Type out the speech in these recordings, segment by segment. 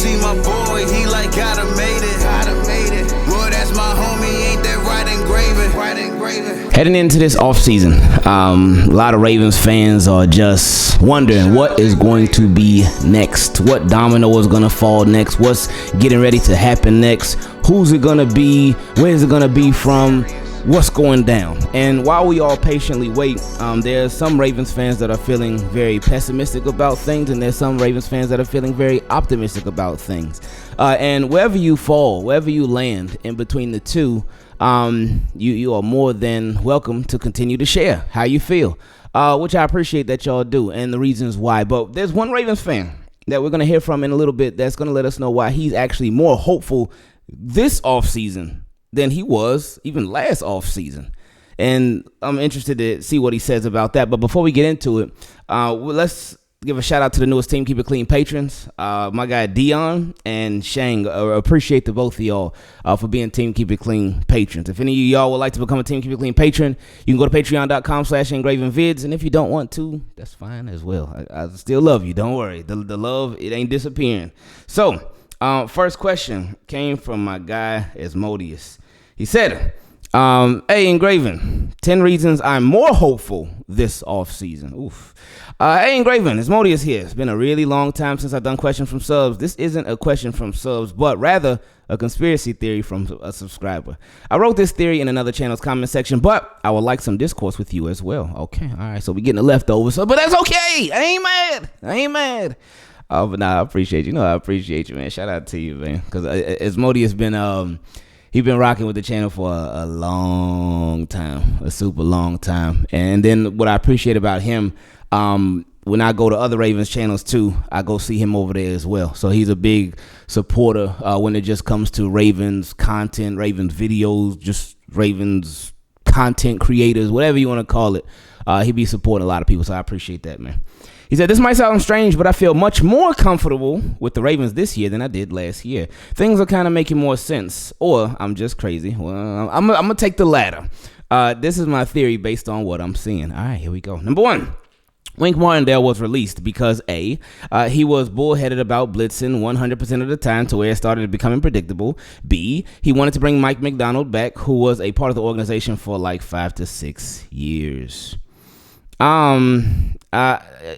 see my boy, he like gotta made it. Well, that's my homie, ain't that right engraving. Heading into this offseason, a lot of Ravens fans are just wondering what is going to be next. What domino is going to fall next? What's getting ready to happen next? Who's it going to be? Where's it going to be from? What's going down? And while we all patiently wait, there's some Ravens fans that are feeling very pessimistic about things, and there's some Ravens fans that are feeling very optimistic about things. And wherever you fall, wherever you land in between the two, you are more than welcome to continue to share how you feel, which I appreciate that y'all do, and the reasons why. But there's one Ravens fan that we're going to hear from in a little bit that's going to let us know why he's actually more hopeful this offseason than he was even last offseason. And I'm interested to see what he says about that. But before we get into it, let's give a shout out to the newest Team Keep It Clean patrons. My guy Dion and Shang. Appreciate the both of y'all for being Team Keep It Clean patrons. If any of y'all would like to become a Team Keep It Clean patron, you can go to patreon.com/Ingravenvids. And if you don't want to, that's fine as well. I still love you. Don't worry. The love, it ain't disappearing. So, first question came from my guy Asmodeus. He said, hey, Engraven, 10 reasons I'm more hopeful this offseason. Oof. Hey, Engraven, Asmodeus here. It's been a really long time since I've done question from subs. This isn't a question from subs, but rather a conspiracy theory from a subscriber. I wrote this theory in another channel's comment section, but I would like some discourse with you as well. Okay, all right, so we're getting the leftovers, but that's okay. I ain't mad. But nah, I appreciate you. I appreciate you, man. Shout out to you, man, because Asmodeus been he's been rocking with the channel for a long time, a super long time. And then what I appreciate about him, when I go to other Ravens channels too, I go see him over there as well. So he's a big supporter when it just comes to Ravens content, Ravens videos, just Ravens content creators, whatever you want to call it. He be supporting a lot of people, so I appreciate that, man. He said, this might sound strange, but I feel much more comfortable with the Ravens this year than I did last year. Things are kind of making more sense, or I'm just crazy. Well, I'm going to take the latter. This is my theory based on what I'm seeing. All right, here we go. Number one, Wink Martindale was released because A, he was bullheaded about blitzing 100% of the time to where it started becoming predictable. B, he wanted to bring Mike McDonald back, who was a part of the organization for like 5 to 6 years.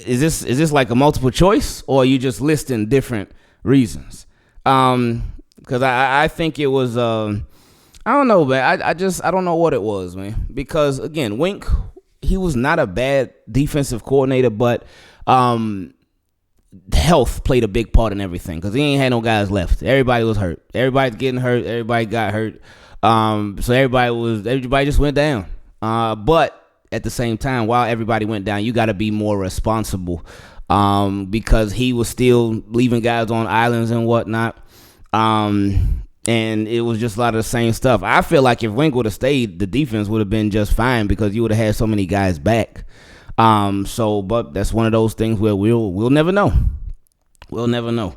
Is this like a multiple choice, or are you just listing different reasons? Because I think it was, I don't know, man. I don't know what it was, man. Because again, Wink, he was not a bad defensive coordinator, but health played a big part in everything. Because he ain't had no guys left. Everybody was hurt. Everybody's getting hurt. Everybody got hurt. So everybody just went down. But at the same time, while everybody went down, you got to be more responsible because he was still leaving guys on islands and whatnot. And it was just a lot of the same stuff. I feel like if Wink would have stayed, the defense would have been just fine because you would have had so many guys back. But that's one of those things where we'll never know. We'll never know.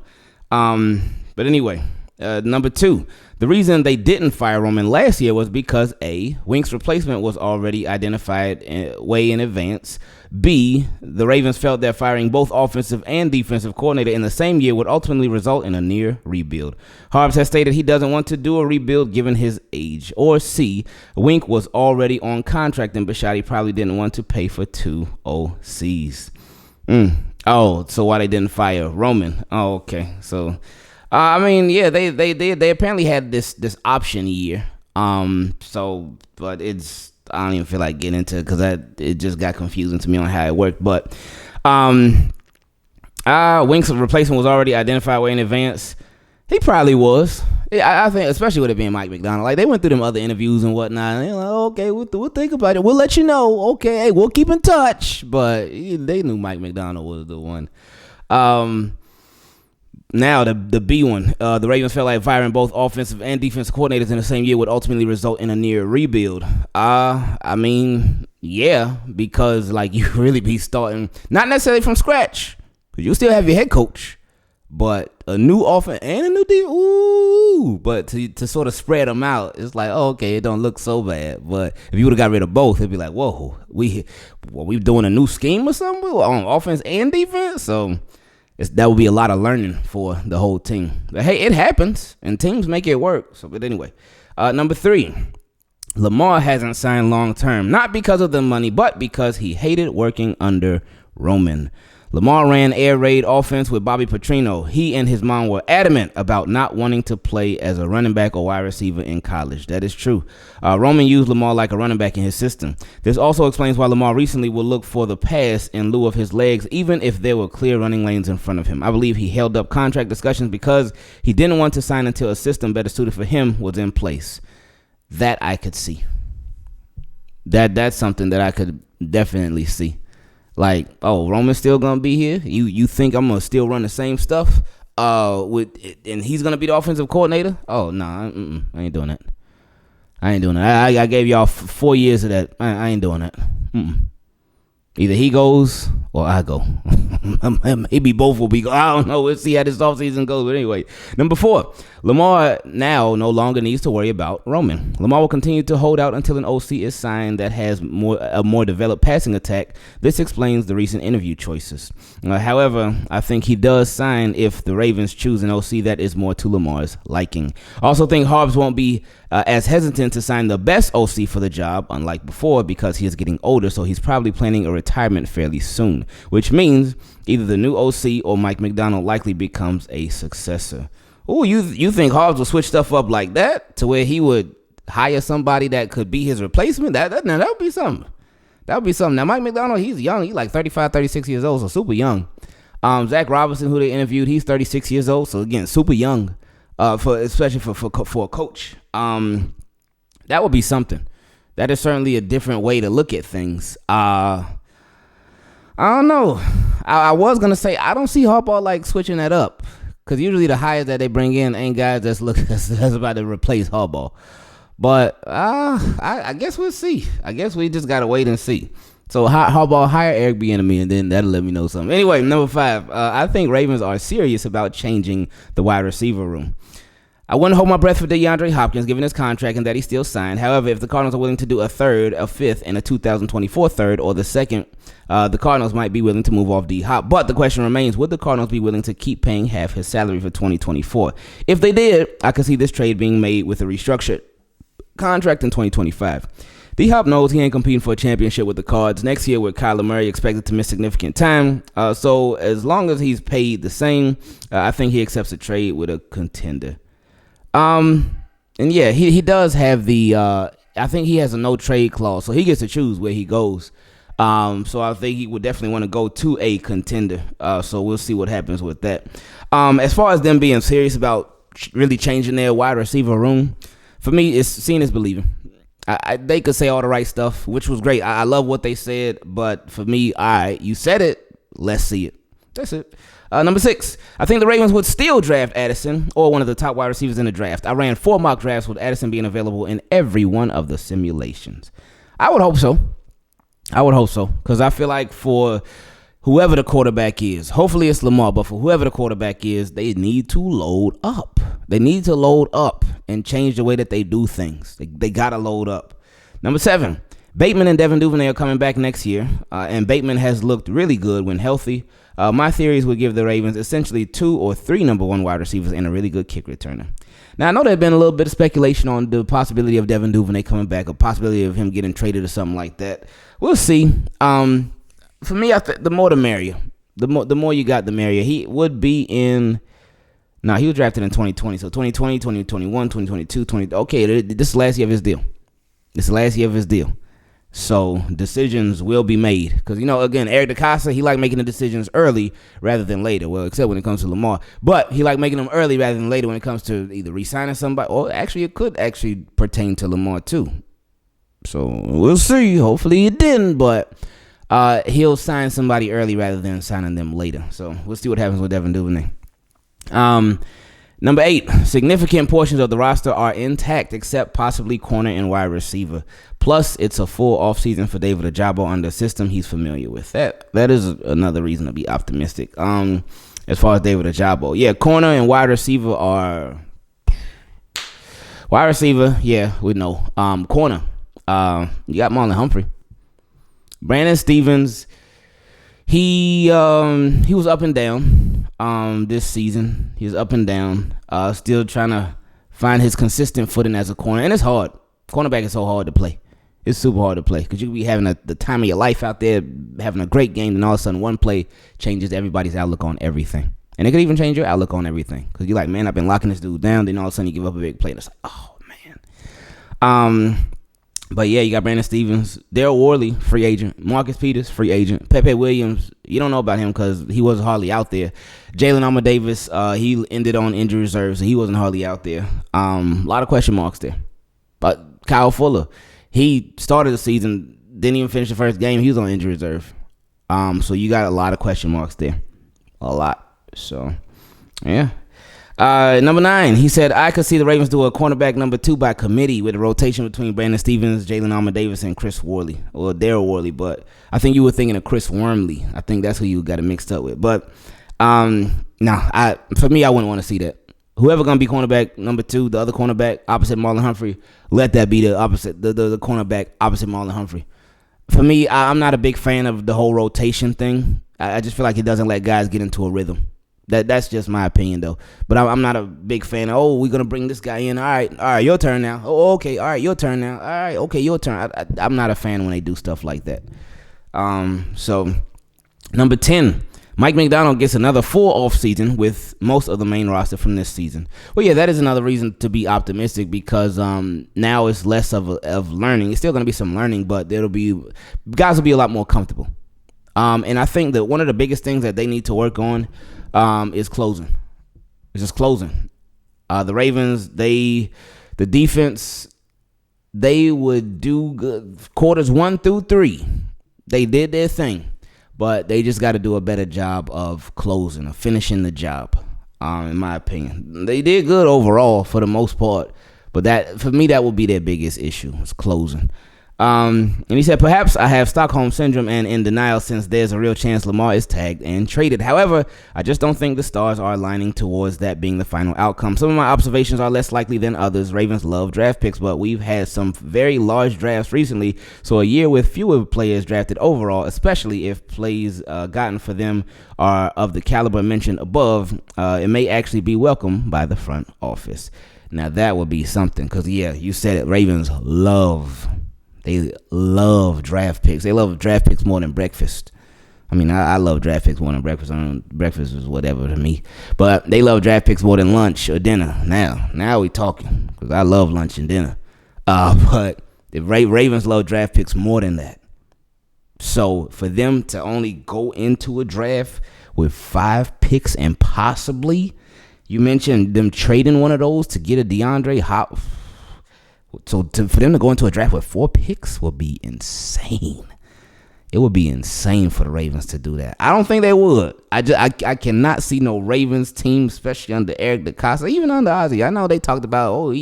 But anyway, number two. The reason they didn't fire Roman last year was because A, Wink's replacement was already identified way in advance. B, the Ravens felt that firing both offensive and defensive coordinator in the same year would ultimately result in a near rebuild. Harbs has stated he doesn't want to do a rebuild given his age. Or C, Wink was already on contract and Bisciotti probably didn't want to pay for 2 OCs. Oh, so why they didn't fire Roman? Oh, okay. So I mean, yeah, they apparently had this option year. But it's, I don't even feel like getting into it because it just got confusing to me on how it worked. But Wink's replacement was already identified way in advance. He probably was. I think, especially with it being Mike McDonald. Like, they went through them other interviews and whatnot. And they're like, okay, we'll think about it. We'll let you know. Okay, hey, we'll keep in touch. But they knew Mike McDonald was the one. Now, the B one, the Ravens felt like firing both offensive and defensive coordinators in the same year would ultimately result in a near rebuild. I mean, yeah, because like you really be starting, not necessarily from scratch, because you still have your head coach, but a new offense and a new defense. Ooh, but to sort of spread them out, it's like, oh, okay, it don't look so bad. But if you would have got rid of both, it'd be like, whoa, we doing a new scheme or something on offense and defense, so. That would be a lot of learning for the whole team. But hey, it happens, and teams make it work. So, but anyway, number 3, Lamar hasn't signed long term, not because of the money, but because he hated working under Roman. Lamar ran air raid offense with Bobby Petrino. He and his mom were adamant about not wanting to play as a running back or wide receiver in college. That is true. Roman used Lamar like a running back in his system. This also explains why Lamar recently will look for the pass in lieu of his legs, even if there were clear running lanes in front of him. I believe he held up contract discussions because he didn't want to sign until a system better suited for him was in place. That I could see. That's something that I could definitely see. Like, oh, Roman's still gonna be here. You think I'm gonna still run the same stuff? And he's gonna be the offensive coordinator? Oh no, I ain't doing that. I gave y'all 4 years of that. I ain't doing that. Either he goes or I go. Maybe both will be. I don't know. We'll see how this offseason goes. But anyway, number 4, Lamar now no longer needs to worry about Roman. Lamar will continue to hold out until an OC is signed that has a more developed passing attack. This explains the recent interview choices. However, I think he does sign if the Ravens choose an OC that is more to Lamar's liking. I also think Harbs won't be as hesitant to sign the best OC for the job, unlike before, because he is getting older, so he's probably planning a retirement fairly soon, which means either the new OC or Mike McDonald likely becomes a successor. Oh, you think Harbs will switch stuff up like that to where he would hire somebody that could be his replacement? That would be something. That would be something. Now, Mike McDonald, he's young. He's like 35, 36 years old, so super young. Zach Robinson, who they interviewed, he's 36 years old, so again, super young. Especially for a coach. That would be something. That is certainly a different way to look at things. I don't know. I was gonna say I don't see Harbaugh like switching that up, because usually the hires that they bring in ain't guys that's about to replace Harbaugh. But I guess we'll see. I guess we just gotta wait and see. So Harbaugh hire Eric Bieniemy, and then that'll let me know something. Anyway, number 5. I think Ravens are serious about changing the wide receiver room. I wouldn't hold my breath for DeAndre Hopkins, given his contract and that he's still signed. However, if the Cardinals are willing to do a third, a fifth, and a 2024 third, or the second, the Cardinals might be willing to move off D-Hop. But the question remains, would the Cardinals be willing to keep paying half his salary for 2024? If they did, I could see this trade being made with a restructured contract in 2025. D-Hop knows he ain't competing for a championship with the Cards next year, with Kyler Murray expected to miss significant time. So as long as he's paid the same, I think he accepts a trade with a contender. And yeah, he does have the, I think he has a no trade clause, so he gets to choose where he goes. So I think he would definitely want to go to a contender. So we'll see what happens with that. As far as them being serious about really changing their wide receiver room, for me, it's seeing is believing. They could say all the right stuff, which was great. I love what they said, but for me, you said it, let's see it. That's it. Number 6, I think the Ravens would still draft Addison or one of the top wide receivers in the draft. I ran 4 mock drafts with Addison being available in every one of the simulations. I would hope so, because I feel like for whoever the quarterback is, hopefully it's Lamar, but for whoever the quarterback is, they need to load up. They need to load up and change the way that they do things. They got to load up. Number 7, Bateman and Devin Duvernay are coming back next year, and Bateman has looked really good when healthy. My theories would give the Ravens essentially 2 or 3 number 1 wide receivers and a really good kick returner. Now, I know there's been a little bit of speculation on the possibility of Devin Duvernay coming back, a possibility of him getting traded or something like that. We'll see. For me, the more the merrier. The more you got, the merrier. He would be in... No, he was drafted in 2020. So 2020, 2021, 2022, okay, this is the last year of his deal. So decisions will be made. Because, again, Eric DeCosta, he like making the decisions early rather than later. Well, except when it comes to Lamar. But he like making them early rather than later when it comes to either re-signing somebody. Or actually, it could actually pertain to Lamar, too. So we'll see. Hopefully it didn't. But he'll sign somebody early rather than signing them later. So we'll see what happens with Devin Duvernay. Number 8, significant portions of the roster are intact except possibly corner and wide receiver. Plus, it's a full offseason for David Ojabo under a system he's familiar with. That is another reason to be optimistic. As far as David Ojabo, yeah, corner and wide receiver are... Wide receiver, yeah, we know. Corner, you got Marlon Humphrey. Brandon Stevens, he was up and down. this season. He's up and down. Still trying to find his consistent footing as a corner, and it's hard. Cornerback is so hard to play. It's super hard to play because you can be having the time of your life out there, having a great game, and all of a sudden one play changes everybody's outlook on everything. And it could even change your outlook on everything because you're like, man, I've been locking this dude down. Then all of a sudden you give up a big play, and it's like, oh man. But yeah, you got Brandon Stevens, Daryl Worley, free agent, Marcus Peters, free agent, Pepe Williams. You don't know about him because he wasn't hardly out there. Jalen Alma Davis, he ended on injury reserve, so he wasn't hardly out there. A lot of question marks there. But Kyle Fuller, he started the season, didn't even finish the first game. He was on injury reserve. So you got a lot of question marks there. A lot. So, yeah. Number 9, he said, I could see the Ravens do a cornerback number 2 by committee with a rotation between Brandon Stevens, Jalen Alma Davis, and Chris Worley. Or Daryl Worley, but I think you were thinking of Chris Wormley. I think that's who you got it mixed up with. But, for me, I wouldn't want to see that. Whoever going to be cornerback number 2, the other cornerback opposite Marlon Humphrey, let that be the opposite, the cornerback opposite Marlon Humphrey. For me, I'm not a big fan of the whole rotation thing. I just feel like it doesn't let guys get into a rhythm. That's just my opinion, though. But I'm not a big fan of, we're going to bring this guy in. All right, your turn now. Oh, okay, all right, your turn now. All right, okay, your turn. I'm not a fan when they do stuff like that. So, number 10, Mike McDonald gets another full offseason with most of the main roster from this season. Well, yeah, that is another reason to be optimistic because now it's less of learning. It's still going to be some learning, but guys will be a lot more comfortable. And I think that one of the biggest things that they need to work on is closing. It's just closing. The Ravens, the defense, they would do good. Quarters 1 through 3, they did their thing, but they just got to do a better job of closing, of finishing the job. In my opinion, they did good overall for the most part, but that for me that would be their biggest issue is closing. And he said, perhaps I have Stockholm Syndrome and in denial since there's a real chance Lamar is tagged and traded. However, I just don't think the stars are aligning towards that being the final outcome. Some of my observations are less likely than others. Ravens love draft picks, but we've had some very large drafts recently. So a year with fewer players drafted overall, especially if plays gotten for them are of the caliber mentioned above, it may actually be welcomed by the front office. Now that would be something because, yeah, you said it, Ravens They love draft picks. They love draft picks more than breakfast. I mean, I love draft picks more than breakfast. Breakfast is whatever to me. But they love draft picks more than lunch or dinner. Now we talking because I love lunch and dinner. But the Ravens love draft picks more than that. So for them to only go into a draft with 5 picks and possibly, you mentioned them trading one of those to get a DeAndre Hopkins. So for them to go into a draft with 4 picks would be insane. It would be insane for the Ravens to do that. I don't think they would. I cannot see no Ravens team, especially under Eric DeCosta, even under Ozzie. I know they talked about,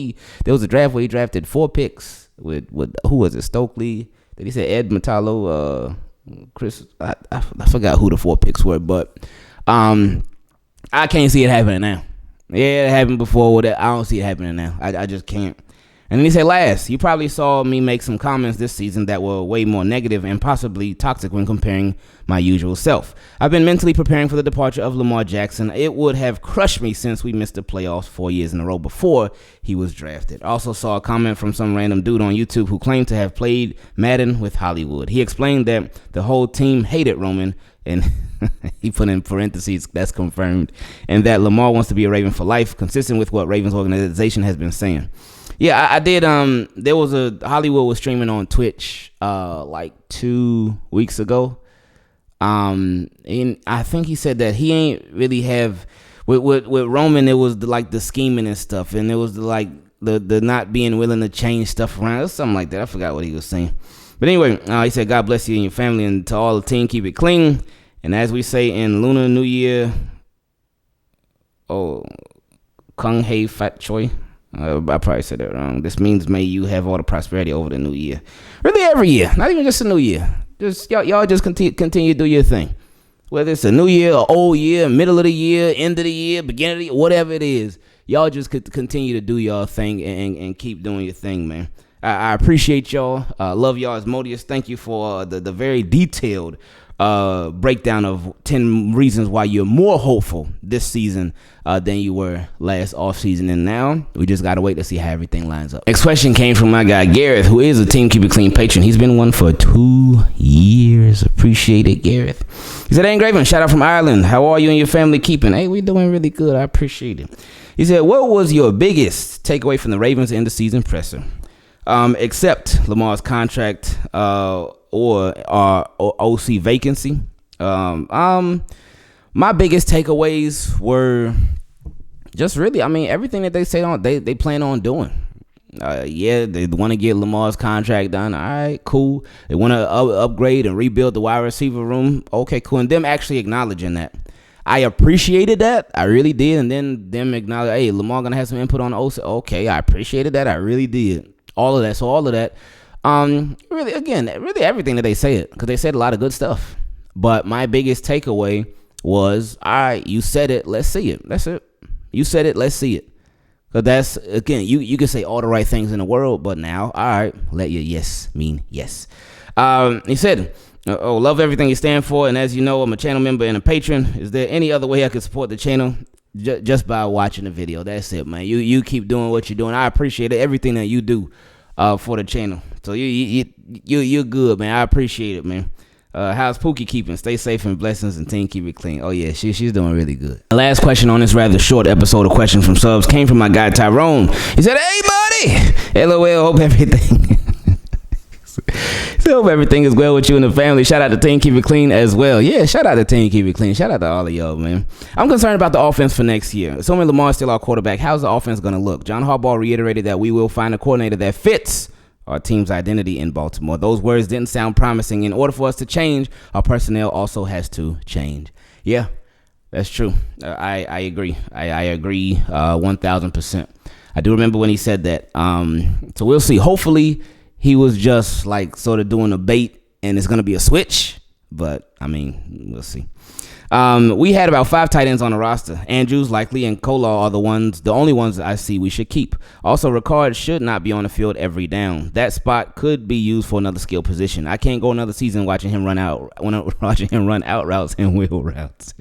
there was a draft where he drafted 4 picks with who was it, Stokely? Did he say Ed Metallo, Chris? I forgot who the 4 picks were, but I can't see it happening now. Yeah, it happened before. I don't see it happening now. I just can't. And then he said, last, you probably saw me make some comments this season that were way more negative and possibly toxic when comparing my usual self. I've been mentally preparing for the departure of Lamar Jackson. It would have crushed me since we missed the playoffs 4 years in a row before he was drafted. Also saw a comment from some random dude on YouTube who claimed to have played Madden with Hollywood. He explained that the whole team hated Roman, and he put in parentheses, that's confirmed, and that Lamar wants to be a Raven for life, consistent with what Ravens organization has been saying. Yeah, I did. There was Hollywood was streaming on Twitch like 2 weeks ago. And I think he said that he ain't really have with Roman. It was the scheming and stuff, and it was the not being willing to change stuff around. It was something like that. I forgot what he was saying. But anyway, he said, God bless you and your family, and to all the team, keep it clean. And as we say in Lunar New Year, Kung Hei Fat Choi. I probably said that wrong. This means may you have all the prosperity over the new year. Really every year, not even just a new year. Just y'all just continue to do your thing. Whether it's a new year, or old year, middle of the year, end of the year, beginning of the year, whatever it is, y'all just continue to do y'all thing and keep doing your thing, man. I appreciate y'all. Love y'all, Asmodeus. Thank you for the very detailed breakdown of 10 reasons why you're more hopeful this season than you were last offseason. And now we just got to wait to see how everything lines up. Next question came from my guy Gareth, who is a Team Keep It Clean patron. He's been one for 2 years. Appreciate it, Gareth. He said, "Hey, Ingraven, shout out from Ireland. How are you and your family keeping?" Hey, we doing really good. I appreciate it. He said, "What was your biggest takeaway from the Ravens in the season presser? Except Lamar's contract or OC vacancy. My biggest takeaways were just really, everything that they say they plan on doing. They want to get Lamar's contract done. All right, cool. They want to upgrade and rebuild the wide receiver room. Okay, cool. And them actually acknowledging that. I appreciated that. I really did. And then them acknowledge, hey, Lamar going to have some input on the OC. Okay, I appreciated that. I really did. All of that. So all of that. Really everything that they said, because they said a lot of good stuff. But my biggest takeaway was, all right, you said it, let's see it. That's it. You said it, let's see it. Because that's, again, you can say all the right things in the world, but now, all right, let your yes mean yes. He said, love everything you stand for, and as you know, I'm a channel member and a patron. Is there any other way I could support the channel? Just by watching the video. That's it, man. You keep doing what you're doing. I appreciate it, everything that you do for the channel. So you're good, man. I appreciate it, man. How's Pookie keeping? Stay safe and blessings, and Team Keep It Clean. Oh yeah, she's doing really good. The last question on this rather short episode of Questions from Subs came from my guy Tyrone. He said, "Hey buddy, LOL, hope everything hope everything is well with you and the family. Shout out to Team Keep It Clean as well." Yeah, shout out to Team Keep It Clean. Shout out to all of y'all, man. I'm concerned about the offense for next year. Assuming Lamar's still our quarterback, how's the offense going to look? John Harbaugh reiterated that we will find a coordinator that fits our team's identity in Baltimore. Those words didn't sound promising. In order for us to change, our personnel also has to change. Yeah, that's true. I agree. I agree 1,000%. I do remember when he said that. So we'll see. Hopefully, he was just like sort of doing a bait and it's going to be a switch. But, we'll see. We had about 5 tight ends on the roster. Andrews, Likely, and Kolar are the only ones that I see we should keep. Also, Ricard should not be on the field every down. That spot could be used for another skill position. I can't go another season watching him run out routes and wheel routes.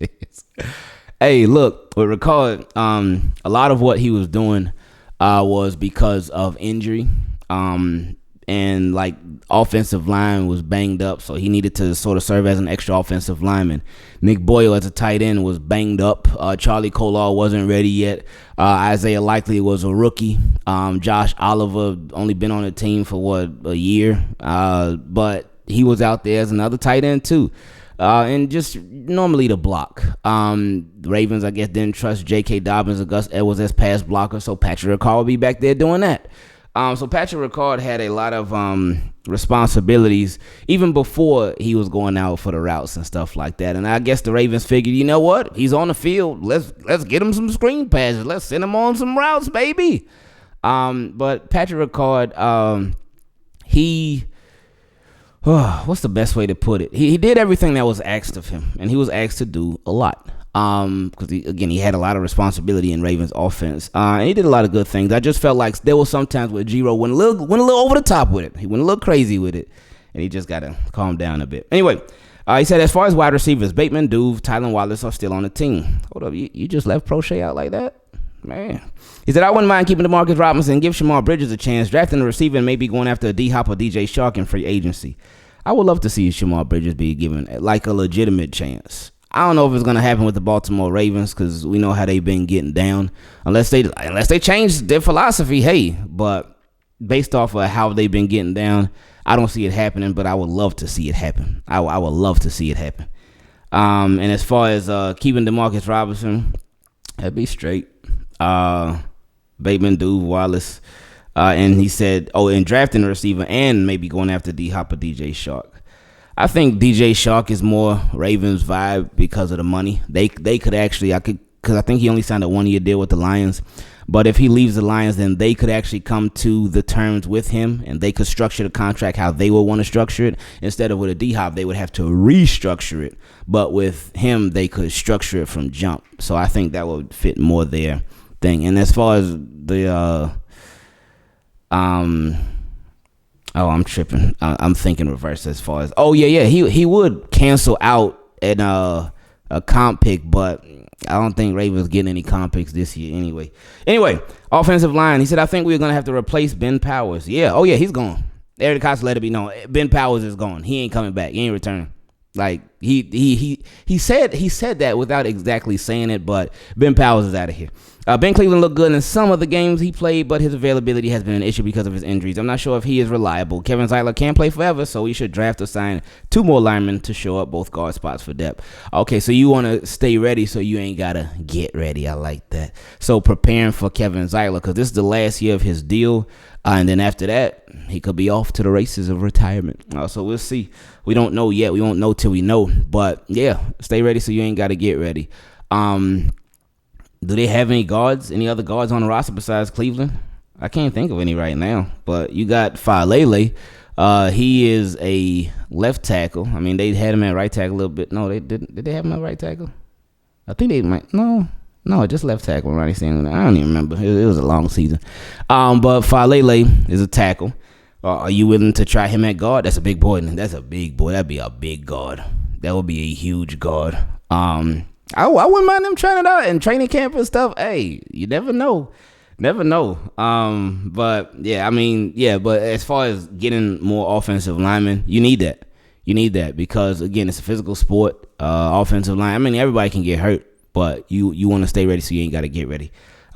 Hey, look, with Ricard, a lot of what he was doing was because of injury. And like offensive line was banged up, so he needed to sort of serve as an extra offensive lineman. Nick Boyle as a tight end was banged up. Charlie Kolar wasn't ready yet. Isaiah Likely was a rookie. Josh Oliver only been on the team for a year, but he was out there as another tight end too. And just normally the block. The Ravens, I guess, didn't trust J.K. Dobbins or Gus Edwards as pass blocker, so Patrick Ricard will be back there doing that. So Patrick Ricard had a lot of responsibilities even before he was going out for the routes and stuff like that. And I guess the Ravens figured, you know what? He's on the field. Let's get him some screen passes. Let's send him on some routes, baby. But Patrick Ricard, what's the best way to put it? He did everything that was asked of him, and he was asked to do a lot. Because he had a lot of responsibility in Ravens offense. And he did a lot of good things. I just felt like there was sometimes where Giro went a little over the top with it. He went a little crazy with it, and he just got to calm down a bit. Anyway, he said, as far as wide receivers, Bateman, Duve, Tylan Wallace are still on the team. Hold up, you just left Prochet out like that? Man. He said, I wouldn't mind keeping DeMarcus Robinson and give Shamar Bridges a chance, drafting a receiver and maybe going after a D-Hop or DJ Shark in free agency. I would love to see Shamar Bridges be given like a legitimate chance. I don't know if it's going to happen with the Baltimore Ravens because we know how they've been getting down. Unless they change their philosophy, hey. But based off of how they've been getting down, I don't see it happening, but I would love to see it happen. I would love to see it happen. And as far as keeping DeMarcus Robinson, that'd be straight. Bateman, Duve, Wallace. And he said, and drafting a receiver and maybe going after D-Hop or DJ Shark. I think DJ Shark is more Ravens vibe because of the money. They could actually, because I think he only signed a 1-year deal with the Lions. But if he leaves the Lions, then they could actually come to the terms with him, and they could structure the contract how they would want to structure it. Instead of with a D-Hop, they would have to restructure it. But with him, they could structure it from jump. So I think that would fit more their thing. And as far as the Oh, I'm tripping. I'm thinking reverse as far as. Oh yeah. He would cancel out at a comp pick, but I don't think Ravens getting any comp picks this year anyway. Offensive line. He said, I think we're gonna have to replace Ben Powers. Yeah. Oh yeah, he's gone. Eric Cox let it be known. Ben Powers is gone. He ain't coming back. He ain't returning. Like he said that without exactly saying it, but Ben Powers is out of here. Ben Cleveland looked good in some of the games he played, but his availability has been an issue because of his injuries. I'm not sure if he is reliable. Kevin Zeitler can't play forever, so we should draft or sign 2 more linemen to show up both guard spots for depth. Okay, so you want to stay ready so you ain't got to get ready. I like that. So preparing for Kevin Zeitler because this is the last year of his deal, and then after that, he could be off to the races of retirement. So we'll see. We don't know yet. We won't know till we know. But, yeah, stay ready so you ain't got to get ready. Do they have any other guards on the roster besides Cleveland? I can't think of any right now. But you got Falele. He is a left tackle. I mean, they had him at right tackle a little bit. No, they didn't. Did they have him at right tackle? I think they might. No, just left tackle. Ronnie Stanley. I don't even remember. It was a long season. But Falele is a tackle. Are you willing to try him at guard? That's a big boy. That's a big boy. That'd be a big guard. That would be a huge guard. I wouldn't mind them trying it out in training camp and stuff. Hey, you never know. But yeah, I mean, yeah, but as far as getting more offensive linemen, you need that because again, it's a physical sport. Offensive line, I mean, everybody can get hurt, but you want to stay ready so you ain't got to get ready.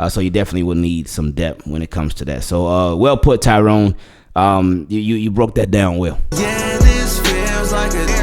So you definitely will need some depth when it comes to that. So well put, Tyrone. You broke that down well. Yeah, this feels like a